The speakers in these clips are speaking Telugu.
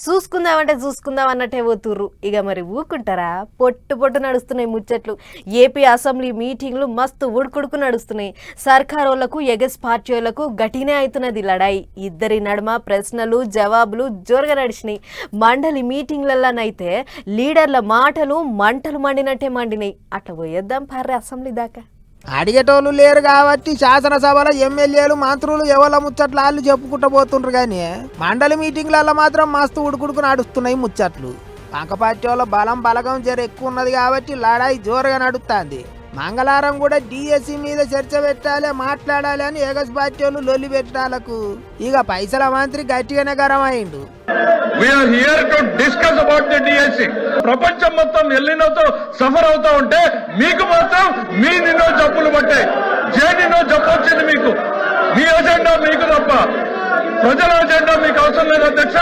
చూసుకుందాం అన్నట్టే పోతుర్రు. ఇక మరి ఊకుంటారా? పొట్టు నడుస్తున్నాయి ముచ్చట్లు. ఏపీ అసెంబ్లీ మీటింగ్లు మస్తు ఉడుకుడుకు నడుస్తున్నాయి. సర్కారోళ్లకు ఎగస్ పార్టీ వాళ్ళకు గట్టినే అవుతున్నది లడాయి. ఇద్దరి నడుమ ప్రశ్నలు జవాబులు జోరుగా నడిచినాయి. మండలి మీటింగ్లలోనైతే లీడర్ల మాటలు మంటలు మండినట్టే మండినాయి. అట్లా పోయేద్దాం పర్రే అసెంబ్లీ దాకా. అడిగేటోళ్ళు లేరు కాబట్టి శాసనసభలో ఎమ్మెల్యేలు మంత్రులు ఎవరి ముచ్చట్లు వాళ్ళు చెప్పుకుంటూ పోతుండ్రు కానీ మండలి మీటింగ్లలో మాత్రం మస్తు ఉడుకుడుకు నడుస్తున్నాయి ముచ్చట్లు. పక్క పార్టీ వాళ్ళ బలగం జర ఎక్కువ ఉన్నది కాబట్టి లడాయి జోరుగా నడుస్తుంది. మంగళవారం కూడా డిఎస్సి మీద చర్చ పెట్టాలి, మాట్లాడాలి అని ఎగస్ పార్టీ వాళ్ళు లొల్లి పెట్టాలకు ఇక పైసల మంత్రి గట్టిగానే గరమైండు. ప్రపంచం మొత్తం ఎల్లినోతో సఫర్ అవుతా ఉంటే మీకు మాత్రం మీ నిన్నో జబ్బులు పట్టాయి. నిన్నో జబ్బు వచ్చింది మీకు. మీ అజెండా మీకు తప్ప ప్రజల అజెండా మీకు అవసరం లేదు అధ్యక్ష.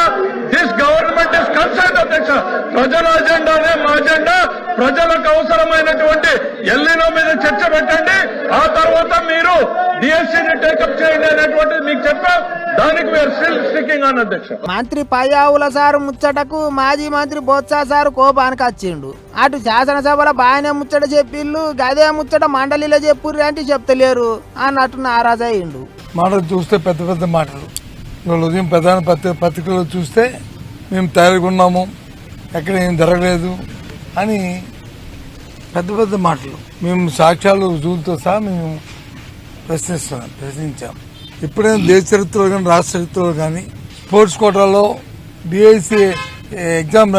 దిస్ గవర్నమెంట్ ఇస్ కన్సర్న్ అధ్యక్ష. ప్రజల అజెండానే మా అజెండా. ప్రజలకు అవసరమైనటువంటి ఎల్లినో మీద చర్చ పెట్టండి, ఆ తర్వాత మీరు డిఎస్సీని టేకప్ చేయండి అనేటువంటిది మీకు చెప్పాం. దానికి వీఆర్ స్టిల్ స్టికింగ్ ఆన్ అధ్యక్ష. మంత్రి పయ్యావుల సారు ముచ్చటకు మాజీ మంత్రి బొత్స సారు కోపానికి వచ్చిండు. అటు శాసనసభలో బాగానే ముచ్చట చెప్పిళ్ళు, గదే ముచ్చట మండలిలో చెప్పుర్రి అంటే చెప్తలేరు అన్నట్టు నారాజు అయ్యిండు. మాటలు చూస్తే పెద్ద పెద్ద మాటలు. ఇవాళ ఉదయం ప్రధాన పత్రికలో చూస్తే మేము తయారుగా ఉన్నాము, ఎక్కడ ఏం జరగలేదు అని పెద్ద పెద్ద మాటలు. మేము సాక్ష్యాలు రుజువులతో సహా మేము ప్రశ్నించాం. ఎప్పుడైనా దేశ చరిత్రలో కానీ రాష్ట్ర చరిత్రలో కానీ స్పోర్ట్స్ కోటాలో డిఎస్సి ఎగ్జామ్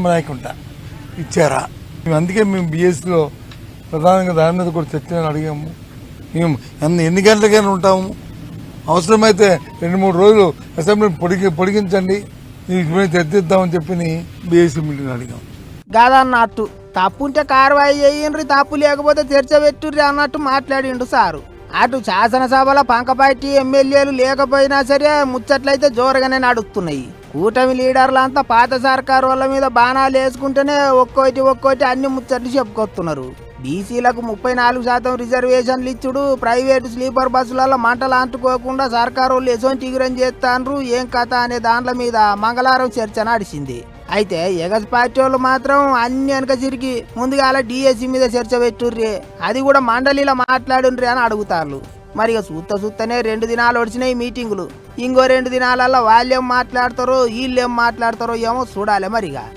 రాయకుండా ఇచ్చారా? అందుకే మేము బిఎస్సిలో ప్రధానంగా దాని మీద కూడా చర్చ అడిగాము. మేము ఎన్ని గంటలకైనా ఉంటాము, అవసరమైతే 2-3 రోజులు అసెంబ్లీ పొడిగించండి, తెద్దిద్దామని చెప్పి బిఎస్సి మీటింగ్ అడిగాం. కాదన్నట్టు తప్పుంటే కార్వాయి చేయండి, తప్పు లేకపోతే చర్చ పెట్టుర్రి అన్నట్టు మాట్లాడిండు సారు. అటు శాసనసభలో పంకపార్టీ ఎమ్మెల్యేలు లేకపోయినా సరే ముచ్చట్లయితే జోరుగానే నడుస్తున్నాయి. కూటమి లీడర్లంతా పాత సర్కారు వాళ్ళ మీద బాణాలు వేసుకుంటేనే ఒక్కోటి అన్ని ముచ్చట్లు చెప్పుకొస్తున్నారు. బీసీలకు 34% రిజర్వేషన్లు ఇచ్చుడు, ప్రైవేటు స్లీపర్ బస్సులలో మంటలు అంటుకోకుండా సర్కారు వాళ్ళు ఎసొంటి ఎగురం చేస్తాండ్రు, ఏం కథ అనే దాంట్ల మీద మంగళవారం చర్చ నడిచింది. అయితే ఎగస్ పార్టీ వాళ్ళు మాత్రం అన్ని వెనక చిరికి ముందుగా డిఎస్సి మీద చర్చ పెట్టుర్రి, అది కూడా మండలిలో మాట్లాడుండ్రి అని అడుగుతారు. మరి ఇక చూస్తనే 2 దినాలు వచ్చినాయి మీటింగులు. ఇంకో 2 దినాలలో వాళ్ళేం మాట్లాడతారో వీళ్ళేం మాట్లాడతారో ఏమో చూడాలి మరిగా.